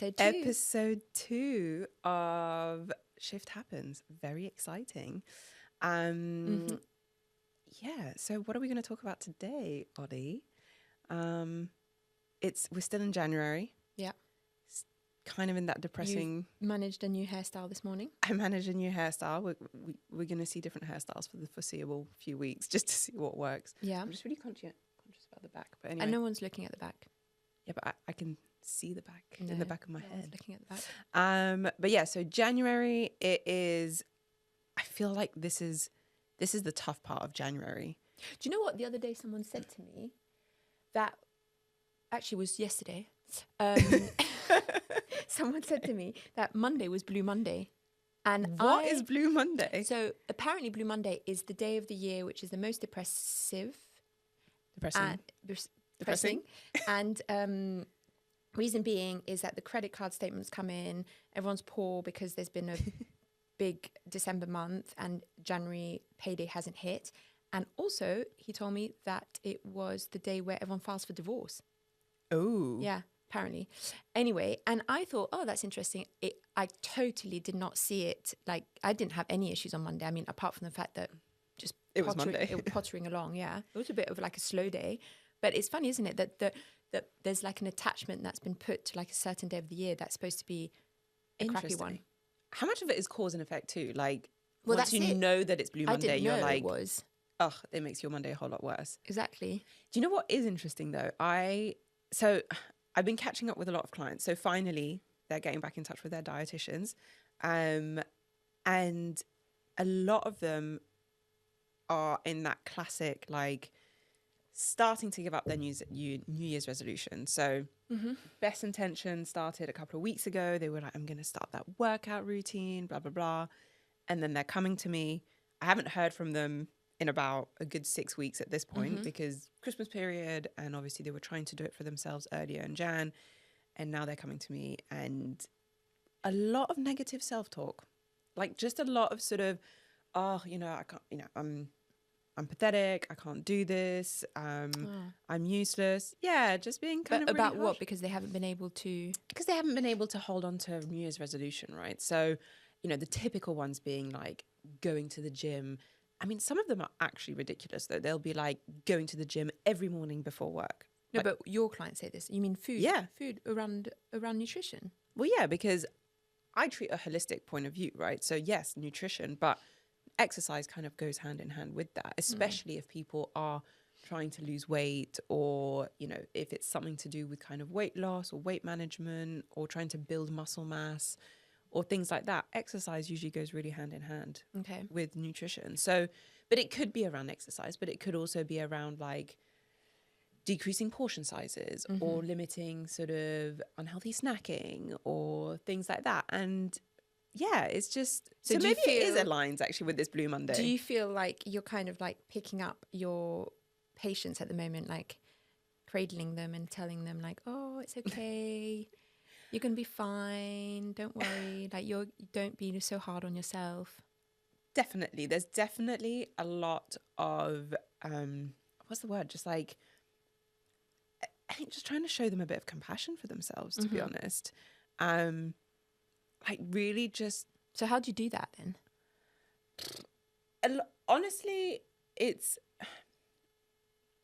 Episode 2. Episode 2 of Shift Happens. Very exciting. Yeah, so what are we going to talk about today, Oli? We're still in January. Yeah. It's kind of in that depressing... You managed a new hairstyle this morning. I managed a new hairstyle. We're going to see different hairstyles for the foreseeable few weeks just to see what works. Yeah. I'm just really conscious about the back. But anyway. And no one's looking at the back. Yeah, but I can see the back No, in the back of my no one's head. looking at the back. But yeah, so January, it is... I feel like this is the tough part of January. Do you know what? The other day someone said to me that actually was yesterday. Someone said to me that Monday was Blue Monday. And What is Blue Monday? So apparently Blue Monday is the day of the year which is the most depressing. And reason being is that the credit card statements come in, everyone's poor because there's been a big December month and January payday hasn't hit. And also, he told me that it was the day where everyone files for divorce. Oh. Yeah, apparently. Anyway, and I thought, oh, that's interesting. I totally did not see it. Like, I didn't have any issues on Monday. I mean, apart from the fact that just It was Monday. It was pottering along, yeah. It was a bit of like a slow day. But it's funny, isn't it, that there's like an attachment that's been put to like a certain day of the year that's supposed to be a crappy one. How much of it is cause and effect too? Like, Well, once that's you it. know that it's Blue Monday, I didn't know you're like, it was. ugh, it makes your Monday a whole lot worse. Exactly. Do you know what is interesting though? I've been catching up with a lot of clients. So finally, they're getting back in touch with their dietitians. And a lot of them are in that classic, like, starting to give up their New Year's resolution. So best intention started a couple of weeks ago. They were like, I'm going to start that workout routine, blah, blah, blah. And then they're coming to me. I haven't heard from them in about a good 6 weeks at this point because Christmas period, and obviously they were trying to do it for themselves earlier in Jan. And now they're coming to me and a lot of negative self-talk, like just a lot of sort of, oh, I can't, I'm pathetic. I can't do this. I'm useless. Yeah, just being kind of about really what? harsh. Because they haven't been able to. Because they haven't been able to hold on to a New Year's resolution, right? So, the typical ones being like going to the gym. I mean, some of them are actually ridiculous though. They'll be like going to the gym every morning before work. No, Like, but your clients say this. You mean food? Yeah. Food around nutrition. well, yeah, because I treat a holistic point of view, right? So yes, nutrition, but exercise kind of goes hand in hand with that, especially if people are trying to lose weight or, if it's something to do with kind of weight loss or weight management or trying to build muscle mass or things like that. Exercise usually goes really hand in hand with nutrition. So, but it could be around exercise, but it could also be around like decreasing portion sizes or limiting sort of unhealthy snacking or things like that. And yeah, it's just... So maybe it is aligned actually with this Blue Monday. Do you feel like you're kind of like picking up your patients at the moment, like cradling them and telling them like, oh, it's okay. You're going to be fine. Don't worry. Like don't be so hard on yourself. Definitely. There's definitely a lot of, what's the word? Just like, I think just trying to show them a bit of compassion for themselves, to be honest. Like really just... So how do you do that then? Honestly, I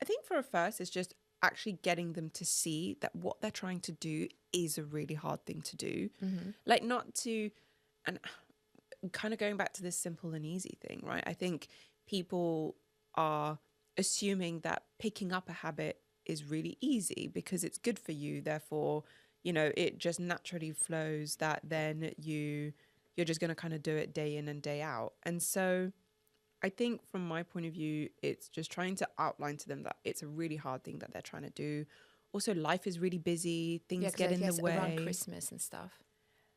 think for a first, it's just actually getting them to see that what they're trying to do is a really hard thing to do. Like not to, and kind of going back to this simple and easy thing, right? I think people are assuming that picking up a habit is really easy because it's good for you. Therefore, it just naturally flows that then you're just going to kind of do it day in and day out. And so I think from my point of view, it's just trying to outline to them that it's a really hard thing that they're trying to do. Also, life is really busy. Things get in the way. Around Christmas and stuff.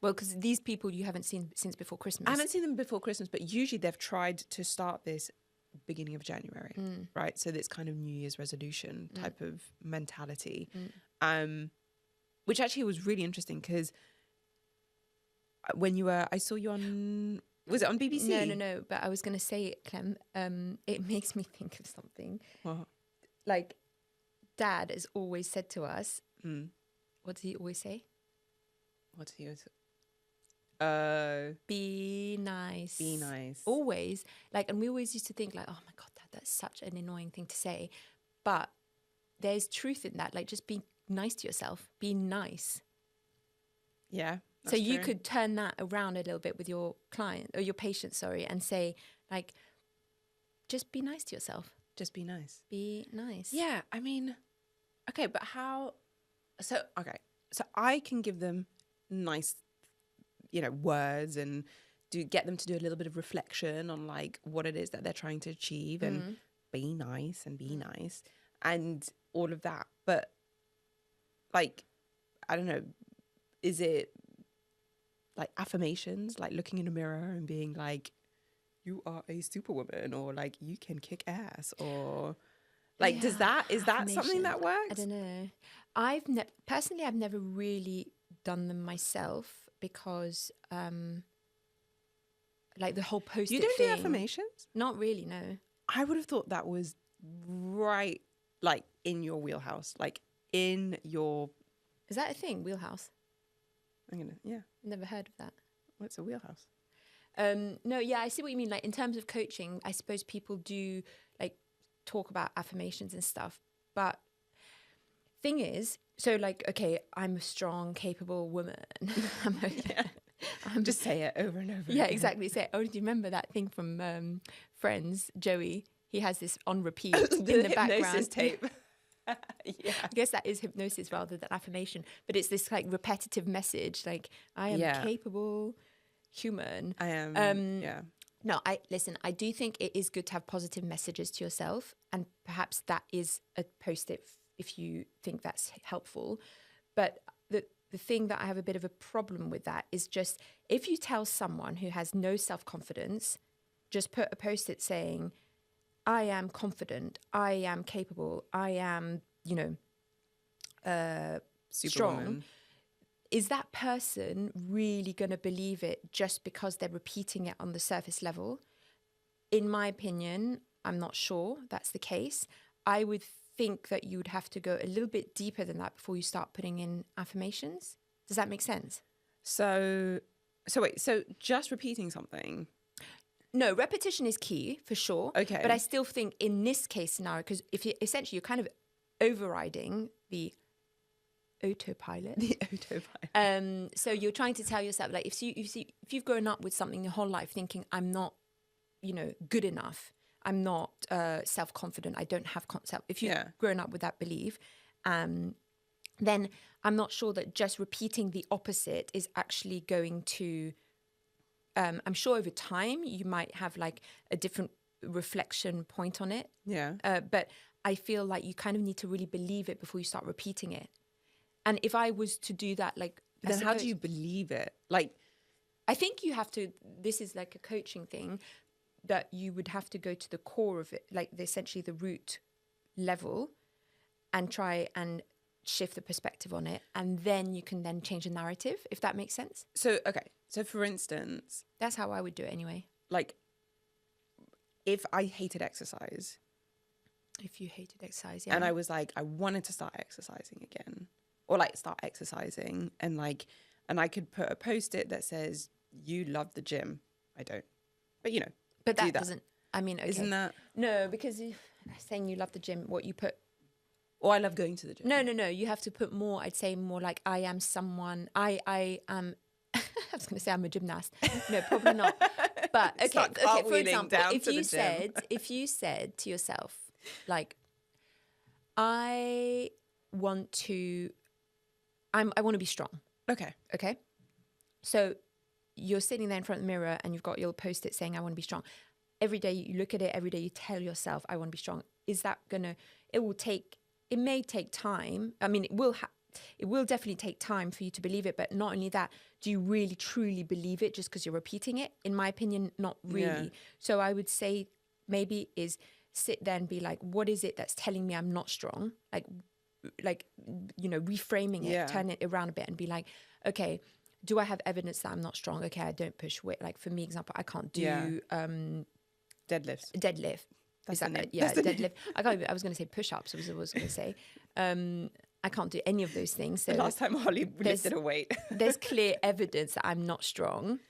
Well, because these people you haven't seen since before Christmas. I haven't seen them before Christmas, but usually they've tried to start this beginning of January, right? So it's kind of New Year's resolution type of mentality, which actually was really interesting because when I saw you on... Was it on BBC? No. But I was going to say, Clem, it makes me think of something. What? Like, Dad has always said to us, what does he always say? What's he? Be nice. Be nice. Always. Like, and we always used to think like, oh my God, that's such an annoying thing to say. But there's truth in that. Like, just be nice to yourself. Be nice. Yeah. So you could turn that around a little bit with your client or your patient, sorry, and say like, just be nice to yourself. Just be nice. Be nice. Yeah. I mean, okay, but how? So I can give them nice, words and get them to do a little bit of reflection on like what it is that they're trying to achieve and be nice and be nice and all of that. But like, I don't know, is it like affirmations, like looking in a mirror and being like, you are a superwoman, or like you can kick ass, or like, is that something that works? I don't know. I've never really done them myself because like the whole post-it You don't thing, do affirmations? Not really, no. I would have thought that was right, like in your wheelhouse, like in your. Is that a thing? Wheelhouse? Yeah. Never heard of that. What's a wheelhouse? No, yeah, I see what you mean. Like in terms of coaching, I suppose people do like talk about affirmations and stuff. But thing is, so like, okay, I'm a strong, capable woman. Just say it over and over. Yeah, again. Exactly. Say, do you remember that thing from Friends? Joey, he has this on repeat in the background. Hypnosis tape. Yeah. I guess that is hypnosis rather than affirmation, but it's this like repetitive message, like I am capable human. I am. No, I do think it is good to have positive messages to yourself, and perhaps that is a post-it if you think that's helpful. But the thing that I have a bit of a problem with that is just if you tell someone who has no self-confidence, just put a post-it saying, I am confident, I am capable, I am, strong. Is that person really going to believe it just because they're repeating it on the surface level? In my opinion, I'm not sure that's the case. I would think that you would have to go a little bit deeper than that before you start putting in affirmations. Does that make sense? So wait, so just repeating something? No, repetition is key for sure. Okay. But I still think in this case scenario, because if you're kind of overriding the autopilot. The autopilot. So you're trying to tell yourself, like, if you've grown up with something your whole life thinking, I'm not, good enough, I'm not self-confident, I don't have self. If you've grown up with that belief, then I'm not sure that just repeating the opposite is actually going to. I'm sure over time you might have like a different reflection point on it. Yeah. But I feel like you kind of need to really believe it before you start repeating it. And if I was to do that, like, then how do you believe it? Like, I think you have to. This is like a coaching thing that you would have to go to the core of it, like essentially the root level, and try and shift the perspective on it, and then you can then change the narrative, if that makes sense. So for instance, that's how I would do it anyway. Like, if I hated exercise. If you hated exercise, yeah. And I was like, I wanted to start exercising again. Or like start exercising, and I could put a post-it that says, you love the gym. I don't. But But that doesn't, I mean, okay. Isn't that? No, because saying you love the gym, what you put. Or I love going to the gym. No. You have to put more, I'd say more like, I am someone, I am, I was going to say I'm a gymnast. No, probably not. But okay, for example, if you said to yourself, like, I want to be strong. Okay. So you're sitting there in front of the mirror and you've got your post-it saying, I want to be strong. Every day you look at it, every day you tell yourself, I want to be strong. Is that it may take time. I mean, it will definitely take time for you to believe it. But not only that, do you really, truly believe it just because you're repeating it? In my opinion, not really. Yeah. So I would say maybe is sit there and be like, what is it that's telling me I'm not strong? Like, reframing it, turn it around a bit and be like, okay, do I have evidence that I'm not strong? Okay, I don't push weight. Like for me, example, I can't do deadlift. That's the name. Yeah, deadlift. I was going to say push-ups. I was going to say, I can't do any of those things. So The last time Holly lifted a weight. there's clear evidence that I'm not strong.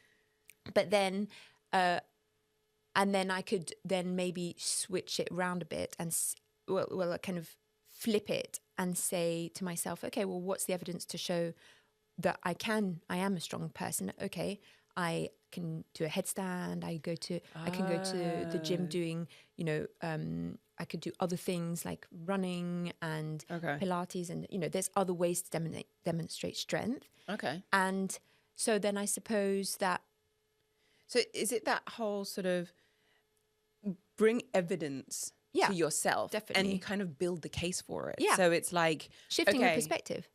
But then, and then I could then maybe switch it around a bit and, kind of flip it and say to myself, okay, well, what's the evidence to show that I am a strong person? Okay, I can do a headstand. I can go to the gym doing, I could do other things like running and Pilates, and there's other ways to demonstrate strength. Okay. And so then I suppose that. So is it that whole sort of bring evidence to yourself, definitely, and kind of build the case for it? Yeah. So it's like shifting your perspective.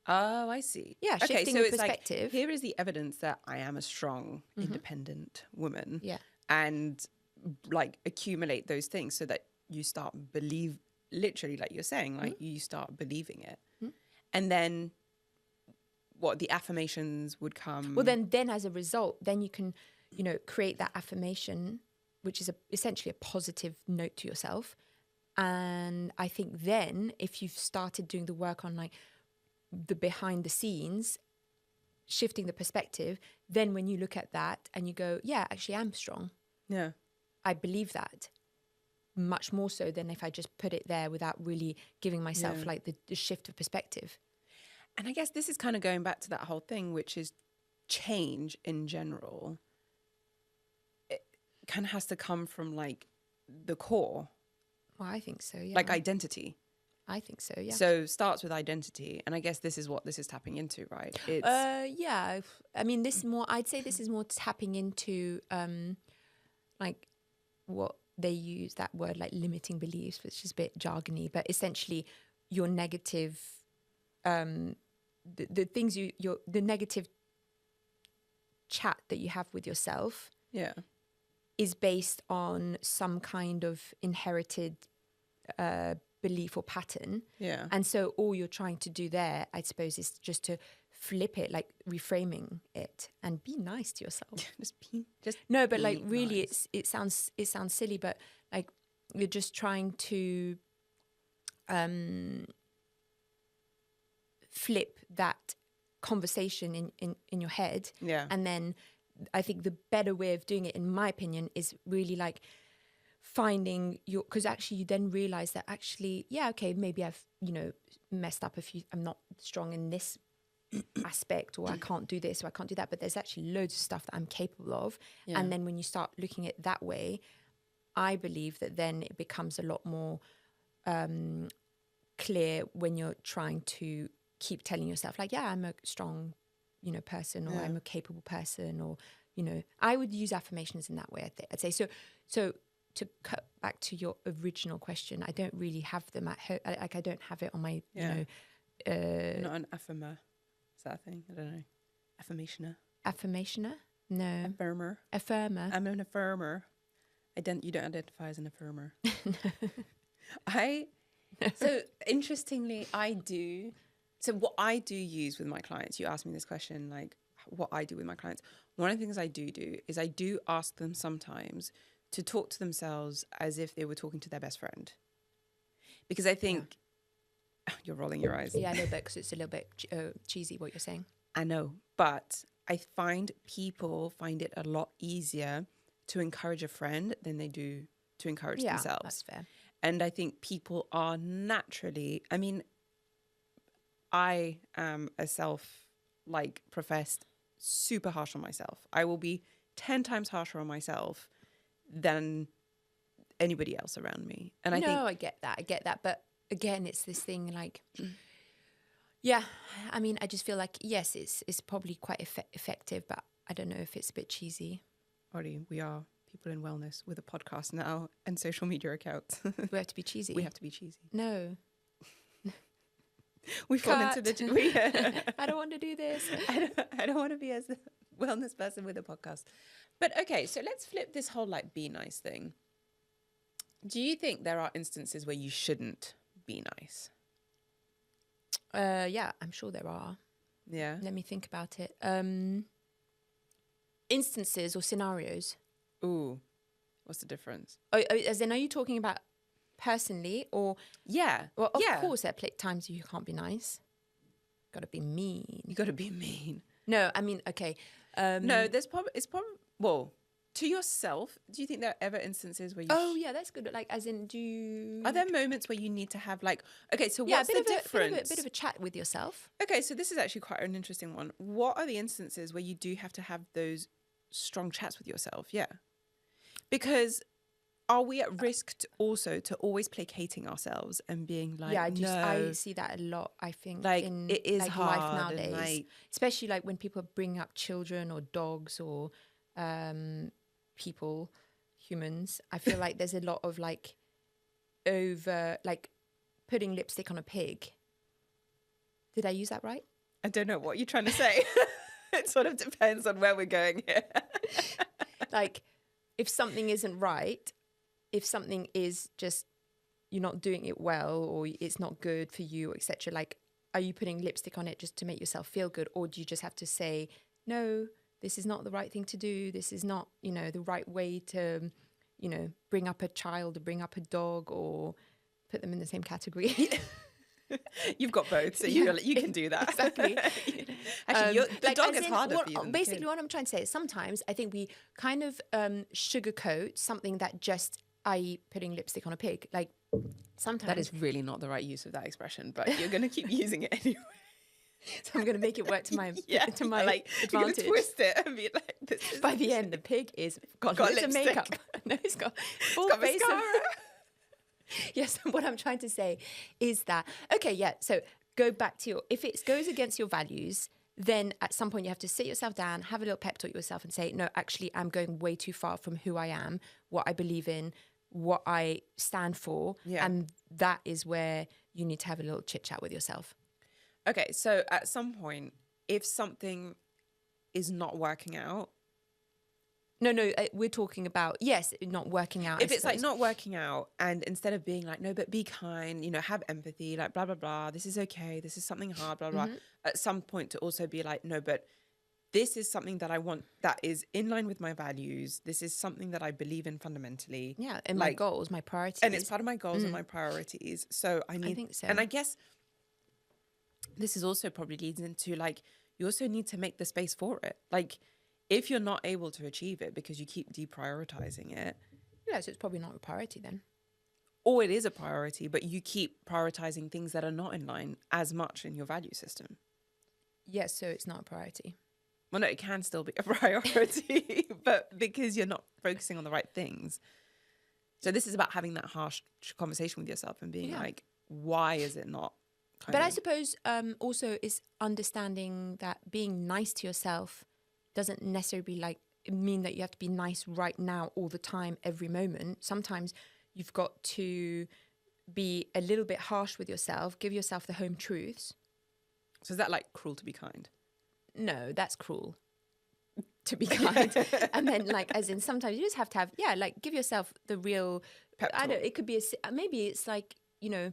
Oh, I see. Yeah, shifting so your it's perspective. Like, here is the evidence that I am a strong, independent woman. Yeah. And like accumulate those things so that you start literally, like you're saying, like you start believing it. And then what, the affirmations would come? Well, then as a result, then you can, create that affirmation, which is essentially a positive note to yourself. And I think then if you've started doing the work on like the behind the scenes, shifting the perspective, then when you look at that and you go, yeah, actually I'm strong. Yeah. I believe that much more so than if I just put it there without really giving myself like the shift of perspective. And I guess this is kind of going back to that whole thing, which is change in general. It kind of has to come from like the core. Well, I think so, yeah. Like identity. I think so, yeah. So starts with identity. And I guess this is what this is tapping into, right? It's yeah. I mean, I'd say this is more tapping into like what they use, that word like limiting beliefs, which is a bit jargony, but essentially your negative, the things the negative chat that you have with yourself is based on some kind of inherited belief or pattern. Yeah. And so all you're trying to do there, I suppose, is just to flip it, like reframing it and be nice to yourself. But like really nice. it sounds silly, but like you're just trying to flip that conversation in your head. Yeah. And then I think the better way of doing it, in my opinion, is really like finding because actually you then realize that actually, yeah, okay, maybe I've, messed up I'm not strong in this aspect, or I can't do this, or I can't do that, but there's actually loads of stuff that I'm capable of. Yeah. And then when you start looking at it that way, I believe that then it becomes a lot more clear when you're trying to keep telling yourself like, yeah, I'm a strong, person, or I'm a capable person, or, I would use affirmations in that way. I'd say so to cut back to your original question, I don't really have them at home. Like I don't have it on my, not an affirmer. Is that a thing? I don't know. Affirmationer? No. Affirmer. I'm an affirmer. You don't identify as an affirmer. So interestingly, I do. So what I do use with my clients, you asked me this question, like what I do with my clients. One of the things I do is I do ask them sometimes to talk to themselves as if they were talking to their best friend. Because I think, you're rolling your eyes. Yeah, a little bit, because it's a little bit cheesy what you're saying. I know, but I find people find it a lot easier to encourage a friend than they do to encourage themselves. That's fair. And I think people are naturally, I mean, I am a professed super harsh on myself. I will be 10 times harsher on myself than anybody else around me. And I think I get that. But again, it's this thing like, yeah, I mean, I just feel like, yes, it's probably quite effective, but I don't know if it's a bit cheesy. Ollie, we are people in wellness with a podcast now and social media accounts. We have to be cheesy. We have to be cheesy. No. We fall into the... I don't want to do this. I don't want to be as a wellness person with a podcast. But okay, so let's flip this whole like be nice thing. Do you think there are instances where you shouldn't be nice? Yeah, I'm sure there are. Yeah. Let me think about it. Instances or scenarios? Ooh, what's the difference? Oh, as in, are you talking about personally, or Yeah. well, of yeah. course, there are times you can't be nice. Got to be mean. You got to be mean. No, I mean, okay. No, it's probably, well, to yourself, do you think there are ever instances where you... Oh, yeah, that's good. Like, as in, do you... Are there moments where you need to have like, okay, so Yeah, what's the difference? A bit of a chat with yourself. Okay, so this is actually quite an interesting one. What are the instances where you do have to have those strong chats with yourself? Yeah. Because are we at risk also to always placating ourselves and being like, Yeah, I no, see that a lot, I think, like in it is like hard life and, nowadays. like... Especially like when people bring up children or dogs or people, humans. I feel like there's a lot of like putting lipstick on a pig. Did I use that right? I don't know what you're trying to say. It sort of depends on where we're going here. Like, if something isn't right, if something is just you're not doing it well or it's not good for you, etc., like, are you putting lipstick on it just to make yourself feel good, or do you just have to say, no, this is not the right thing to do, this is not, you know, the right way to, you know, bring up a child or bring up a dog, or put them in the same category? You've got both, so you can do that. Exactly. Actually, the dog is harder what, for you than basically the kid. what I'm trying to say is sometimes I think we kind of sugarcoat something that just, i.e. putting lipstick on a pig, like sometimes That is really not the right use of that expression, but you're going to keep using it anyway. so I'm going to make it work to my like, advantage. You're going to twist it and be like, this is... By the end, the pig is got loads of lipstick. makeup. No, it's got full got face of... mascara. Yes, what I'm trying to say is that, okay, yeah, so go back to your, if it goes against your values, then at some point you have to sit yourself down, have a little pep talk yourself and say, no, actually, I'm going way too far from who I am, what I believe in, what I stand for. Yeah. And that is where you need to have a little chit chat with yourself. Okay, so at some point, if something is not working out... No, we're talking about, yes, not working out. If it's like not working out, and instead of being like, no, but be kind, you know, have empathy, like blah, blah, blah, this is okay, this is something hard, blah, blah, at some point to also be like, no, but this is something that I want that is in line with my values. This is something that I believe in fundamentally. Yeah, and like, my goals, my priorities. And it's part of my goals and my priorities. So I think so. And I guess this is also probably leads into like, you also need to make the space for it. Like, if you're not able to achieve it because you keep deprioritizing it. Yeah, so it's probably not a priority then. Or it is a priority, but you keep prioritizing things that are not in line as much in your value system. Yes, so it's not a priority. Well, no, it can still be a priority, but because you're not focusing on the right things. So this is about having that harsh conversation with yourself and being like, why is it not? But I suppose also is understanding that being nice to yourself doesn't necessarily mean that you have to be nice right now all the time, every moment. Sometimes you've got to be a little bit harsh with yourself, give yourself the home truths. So is that like cruel to be kind? No, that's cruel to be kind. And then like, as in sometimes you just have to have, like give yourself the real, pep talk. I don't, it could be, maybe it's like, you know,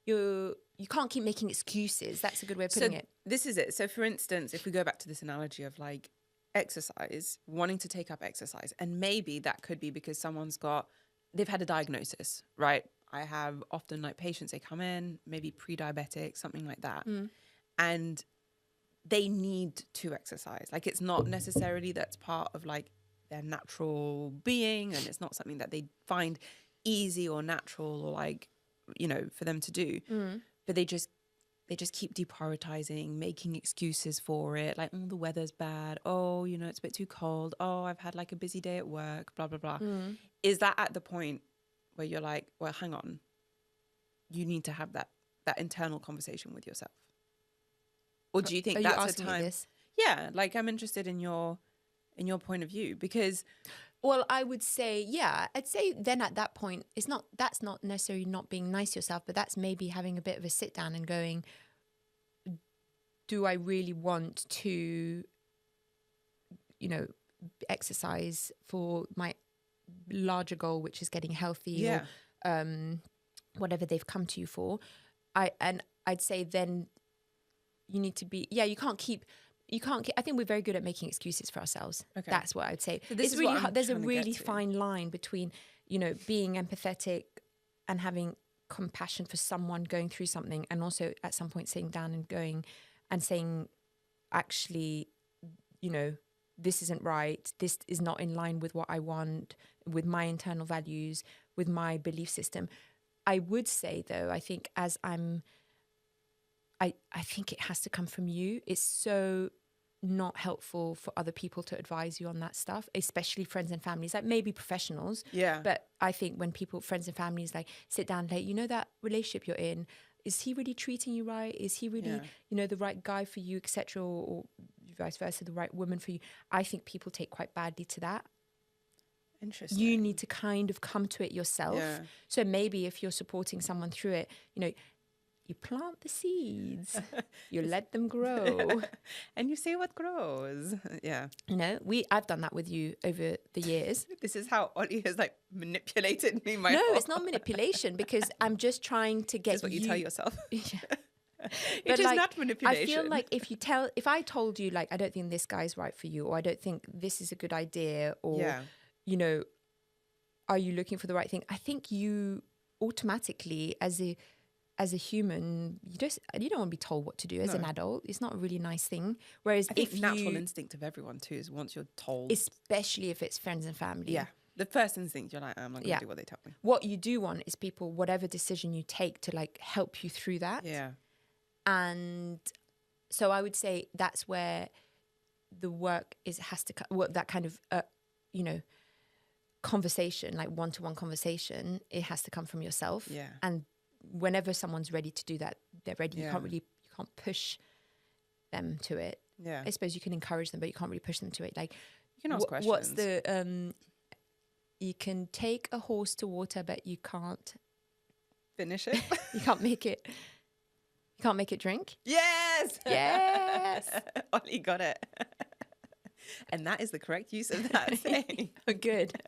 you can't keep making excuses. That's a good way of putting it. This is it. So for instance, if we go back to this analogy of like exercise, wanting to take up exercise, and maybe that could be because they've had a diagnosis, right? I have often like patients, they come in, maybe pre-diabetic, something like that. And they need to exercise. Like, it's not necessarily that's part of like their natural being, and it's not something that they find easy or natural or like, you know, for them to do. But they just keep deprioritizing, making excuses for it. Like, oh, the weather's bad. Oh, you know, it's a bit too cold. Oh, I've had like a busy day at work, blah, blah, blah. Is that at the point where you're like, well, hang on, you need to have that internal conversation with yourself? Or do you think that's a time? Yeah, like I'm interested in your point of view, because well, I would say, I'd say then at that point, that's not necessarily not being nice to yourself, but that's maybe having a bit of a sit down and going, do I really want to, you know, exercise for my larger goal, which is getting healthy or whatever they've come to you for? I'd say then you need to be, you can't keep, I think we're very good at making excuses for ourselves. Okay. That's what I'd say. So it's really hard. There's a really fine line between, you know, being empathetic and having compassion for someone going through something, and also at some point sitting down and going and saying, actually, you know, this isn't right. This is not in line with what I want, with my internal values, with my belief system. I would say, though, I think I think it has to come from you. It's so not helpful for other people to advise you on that stuff, especially friends and families, like maybe professionals. Yeah. But I think when people, friends and families, like sit down, like, you know, that relationship you're in, is he really treating you right? Is he really, you know, the right guy for you, etc., or vice versa, the right woman for you? I think people take quite badly to that. Interesting. You need to kind of come to it yourself. Yeah. So maybe if you're supporting someone through it, you know, you plant the seeds, you let them grow, and you see what grows. Yeah. You know, I've done that with you over the years. This is how Oli has like manipulated me. No, it's not manipulation, because I'm just trying to get That's what you tell yourself. Yeah. It is like, not manipulation. I feel like if I told you, like, I don't think this guy's right for you, or I don't think this is a good idea, or, you know, are you looking for the right thing? I think you automatically, as a human, you don't want to be told what to do as an adult. It's not a really nice thing. Whereas I think natural instinct of everyone too is once you're told, especially if it's friends and family. Yeah. The first instinct, you're like, I'm not going to do what they tell me. What you do want is people, whatever decision you take, to like help you through that. Yeah. And so I would say that's where the work has to, that kind of, you know, conversation, like one-to-one conversation, it has to come from yourself. Yeah. And whenever someone's ready to do that, they're ready. You can't push them to it. Yeah. I suppose you can encourage them, but you can't really push them to it. Like, you can ask questions. What's the, you can take a horse to water, but you can't finish it. You can't make it drink. Yes. Yes. Oli got it. And that is the correct use of that saying. Oh, good.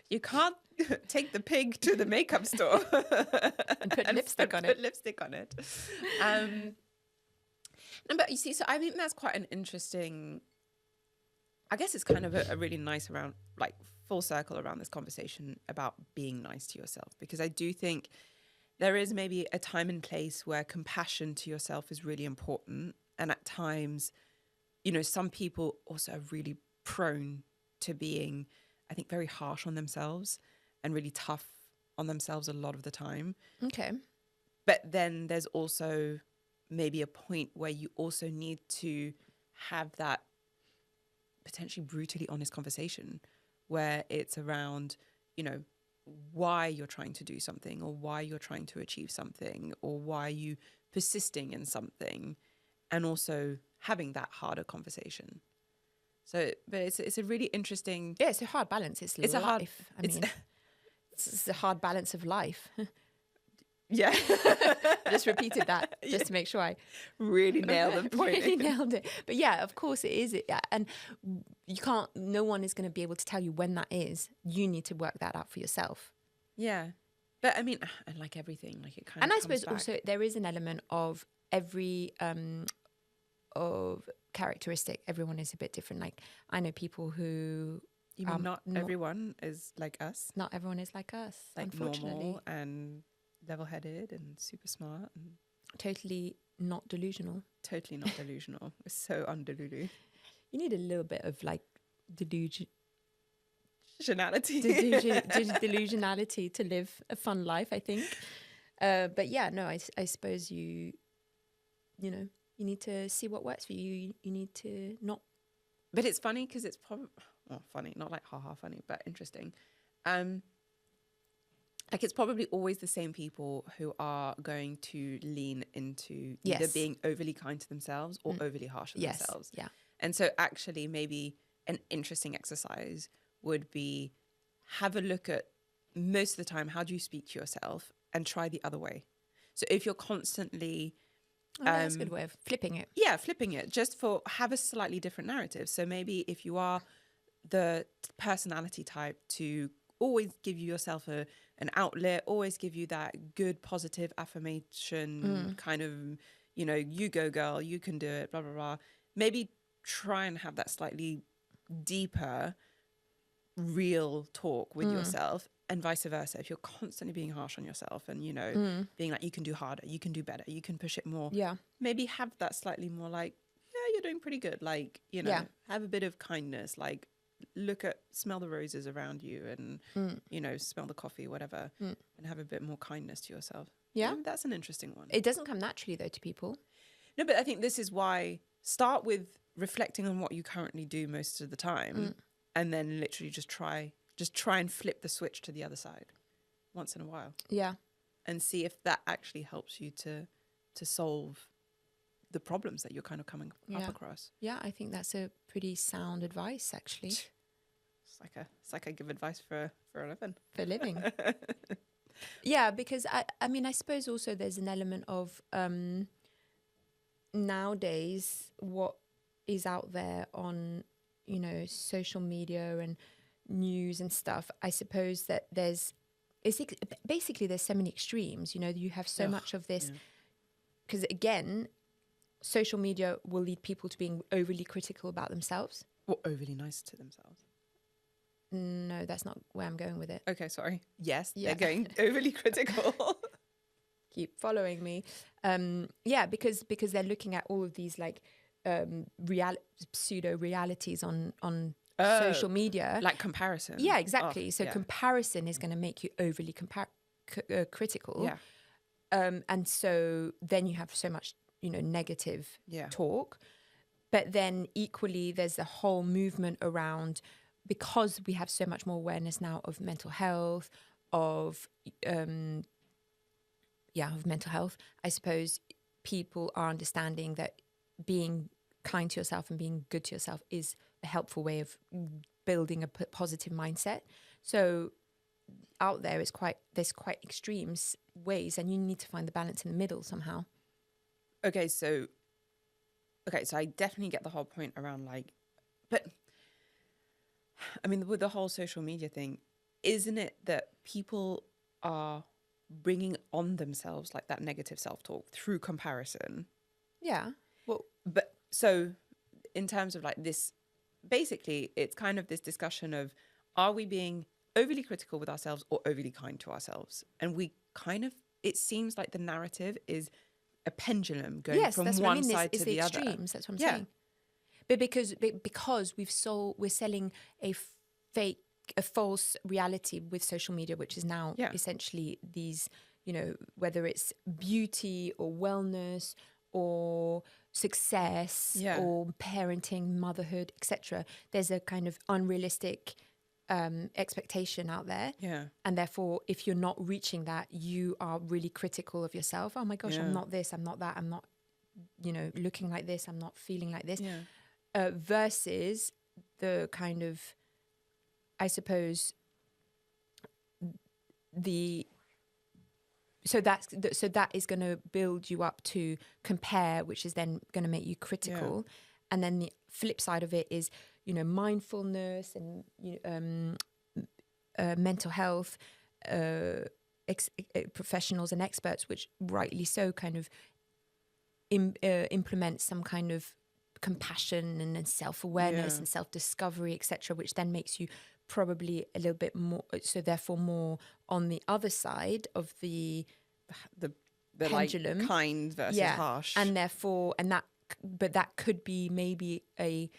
You can't take the pig to the makeup store and put lipstick on it. No, but you see, so I think that's quite an interesting, I guess it's kind of a really nice around, like, full circle around this conversation about being nice to yourself, because I do think there is maybe a time and place where compassion to yourself is really important. And at times, you know, some people also are really prone to being, I think, very harsh on themselves and really tough on themselves a lot of the time. Okay. But then there's also maybe a point where you also need to have that potentially brutally honest conversation where it's around, you know, why you're trying to do something, or why you're trying to achieve something, or why you persisting in something, and also having that harder conversation. So, but it's a really interesting. Yeah, it's a hard balance. It's a hard. It's a hard balance of life. Yeah. I just repeated that just to make sure I really nailed the point. Really nailed it. But yeah, of course it is. And you can't, no one is going to be able to tell you when that is. You need to work that out for yourself. Yeah. But I mean, and like everything, like it kind of. And I suppose back. Also there is an element of every of characteristic. Everyone is a bit different. Like, I know people who you mean not everyone is like us. Not everyone is like us, like unfortunately. Normal and level-headed and super smart and totally not delusional. Totally not delusional. We're so undelulu. You need a little bit of like delusionality to live a fun life, I think. But yeah, no, I suppose you know, you need to see what works for you. You need to not. But it's funny because it's probably funny, not like haha funny, but interesting. Like it's probably always the same people who are going to lean into either being overly kind to themselves or overly harsh on themselves. Yeah. And so actually maybe an interesting exercise would be have a look at most of the time, how do you speak to yourself, and try the other way. So if you're constantly... that's a good way of flipping it. Yeah, flipping it, just for have a slightly different narrative. So maybe if you are the personality type to always give yourself an outlet, always give you that good positive affirmation kind of, you know, you go girl, you can do it, blah, blah, blah. Maybe try and have that slightly deeper, real talk with yourself and vice versa. If you're constantly being harsh on yourself and, being like, you can do harder, you can do better, you can push it more. Yeah. Maybe have that slightly more like, yeah, you're doing pretty good. Like, have a bit of kindness, like smell the roses around you and, smell the coffee, whatever, and have a bit more kindness to yourself. Yeah. That's an interesting one. It doesn't come naturally though to people. No, but I think this is why start with reflecting on what you currently do most of the time and then literally just try and flip the switch to the other side once in a while. Yeah. And see if that actually helps you to solve the problems that you're kind of coming up across. Yeah, I think that's a pretty sound advice, actually. It's like I give advice for a living. For a living. Yeah, because I mean, I suppose also there's an element of nowadays what is out there on, social media and news and stuff. I suppose that basically there's so many extremes. You have so much of this because again, social media will lead people to being overly critical about themselves. Or overly nice to themselves. No, that's not where I'm going with it. Okay, sorry. Yes, they're going overly critical. Keep following me. Because they're looking at all of these like pseudo realities on social media, like comparison. Yeah, exactly. Comparison is going to make you overly critical. Yeah. And so then you have so much negative talk. But then equally, there's a whole movement around, because we have so much more awareness now of mental health, of mental health. I suppose people are understanding that being kind to yourself and being good to yourself is a helpful way of building a positive mindset. So out there there's quite extreme ways, and you need to find the balance in the middle somehow. Okay, so I definitely get the whole point around but I mean, with the whole social media thing, isn't it that people are bringing on themselves like that negative self-talk through comparison? Yeah. Well, but so in terms of like this, basically it's kind of this discussion of, are we being overly critical with ourselves or overly kind to ourselves? And it seems like the narrative is a pendulum going from one side to the other. Extremes. That's what I'm saying. But because we're selling a false reality with social media, which is now essentially these, whether it's beauty or wellness or success or parenting, motherhood, etc. There's a kind of unrealistic expectation out there. Yeah. And therefore, if you're not reaching that, you are really critical of yourself. Oh my gosh, I'm not this, I'm not that, I'm not, looking like this, I'm not feeling like this. Yeah. Versus the kind of, I suppose, so that is going to build you up to compare, which is then going to make you critical. And then the flip side of it is, mindfulness and mental health professionals and experts, which rightly so kind of implement some kind of compassion and then self-awareness and self-discovery, etc., which then makes you probably a little bit more, so therefore more on the other side of the pendulum, like kind versus harsh, and therefore that could be maybe a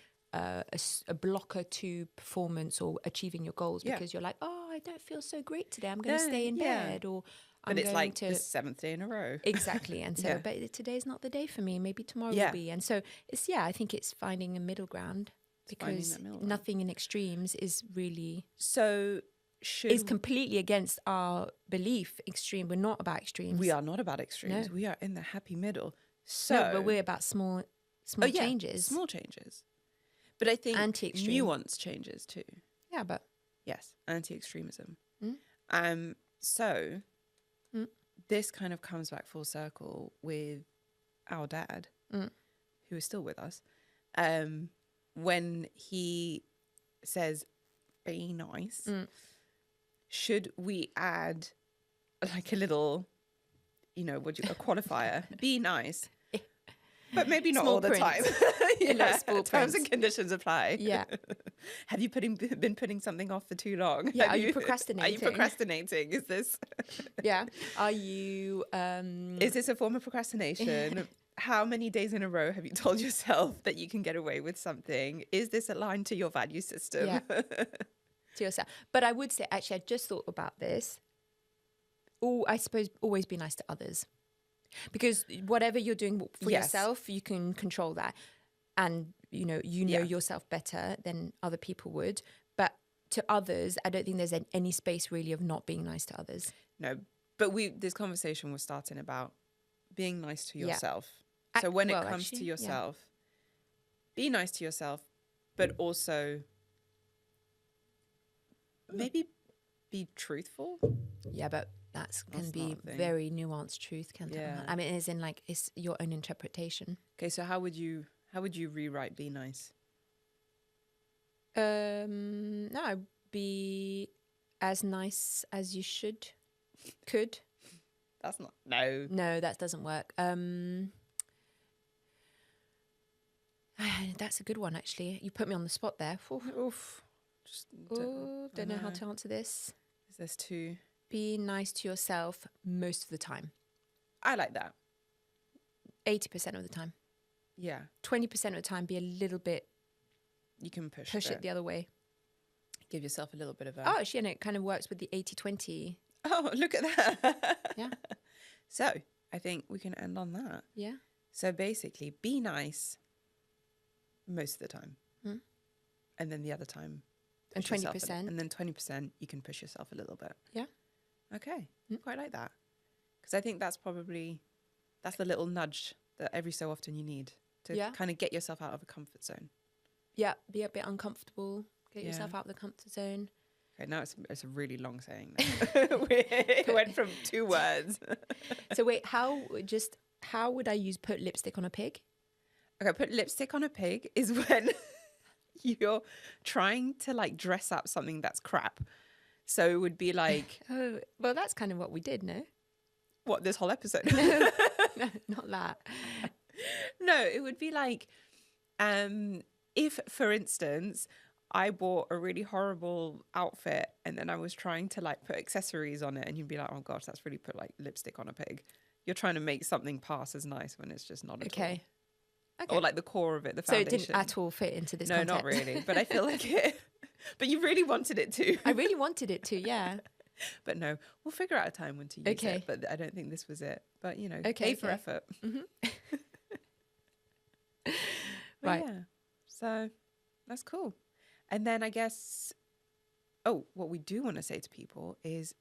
blocker to performance or achieving your goals, because you're like, oh, I don't feel so great today, I'm going to stay in bed, or but it's like the 7th day in a row. Exactly. And so, but today's not the day for me. Maybe tomorrow will be. And so it's, I think it's finding a middle ground, because nothing in extremes is really... So is completely against our belief. We're not about extremes. We are not about extremes. No. We are in the happy middle. But we're about small changes. Small changes. But I think nuance changes too. Yeah, but... Yes, anti-extremism. So... This kind of comes back full circle with our dad, who is still with us, when he says, be nice. Should we add like a little, a qualifier? Be nice. But maybe not Small all the print. time. In those small Terms prints. and conditions apply. Yeah. Have you been putting something off for too long? Yeah, Have are you Are procrastinating? you procrastinating? Is this Yeah. Are you is this a form of procrastination? How many days in a row have you told yourself that you can get away with something? Is this aligned to your value system? Yeah. to yourself? But I would say, actually, I just thought about this. I suppose always be nice to others. Because whatever you're doing for Yes. yourself, you can control that. And, you know Yeah. yourself better than other people would. But to others, I don't think there's any space really of not being nice to others. No, but this conversation was starting about being nice to Yeah. yourself. So when well, it comes actually, to yeah. yourself, be nice to yourself, but also maybe be truthful. Yeah, but can That's be not a thing. very nuanced truth, can't it? Yeah. I mean, as in like it's your own interpretation. Okay, so how would you rewrite be nice? No, be as nice as you could. That's not no. No, that doesn't work. That's a good one, actually. You put me on the spot there. Oof. Just Don't know how to answer this. Is this too? Be nice to yourself most of the time. I like that. 80% of the time. Yeah, 20% of the time, be a little bit, you can push it the other way. Give yourself a little bit of a. Oh, actually, and it kind of works with the 80-20. Oh, look at that. Yeah. So I think we can end on that. Yeah. So basically, be nice most of the time. Hmm. And then the other time. And push yourself 20%. And then 20%, you can push yourself a little bit. Yeah. Okay. Mm. Quite like that. Because I think that's the little nudge that every so often you need to Yeah. kind of get yourself out of a comfort zone. Yeah, be a bit uncomfortable. Get Yeah. yourself out of the comfort zone. Okay, now it's a really long saying. Now. We went from 2 words. So wait, how would I use put lipstick on a pig? Okay, put lipstick on a pig is when you're trying to like dress up something that's crap. So it would be like, Oh, well, that's kind of what we did, no? what, this whole episode? No, not that. No, it would be like, if, for instance, I bought a really horrible outfit and then I was trying to like put accessories on it and you'd be like, oh gosh, that's really put like lipstick on a pig. You're trying to make something pass as nice when it's just not at all. Okay. Or like the core of it, the So foundation. it didn't at all fit into this No, context. not really. But I feel like it. But you really wanted it to. I really wanted it to, yeah. But no, we'll figure out a time when to use Okay. it. But I don't think this was it. But, you know, Okay, A for okay. effort. Mm-hmm. But Right. yeah. So that's cool. And then I guess, what we do want to say to people is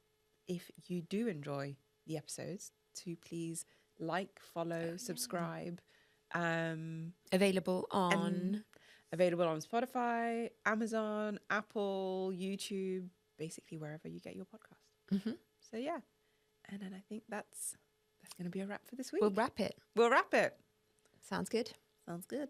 if you do enjoy the episodes, to please like, follow, subscribe. Available on... Available on Spotify, Amazon, Apple, YouTube, basically wherever you get your podcast. Mm-hmm. So yeah. And then I think that's going to be a wrap for this week. We'll wrap it. We'll wrap it. Sounds good. Sounds good.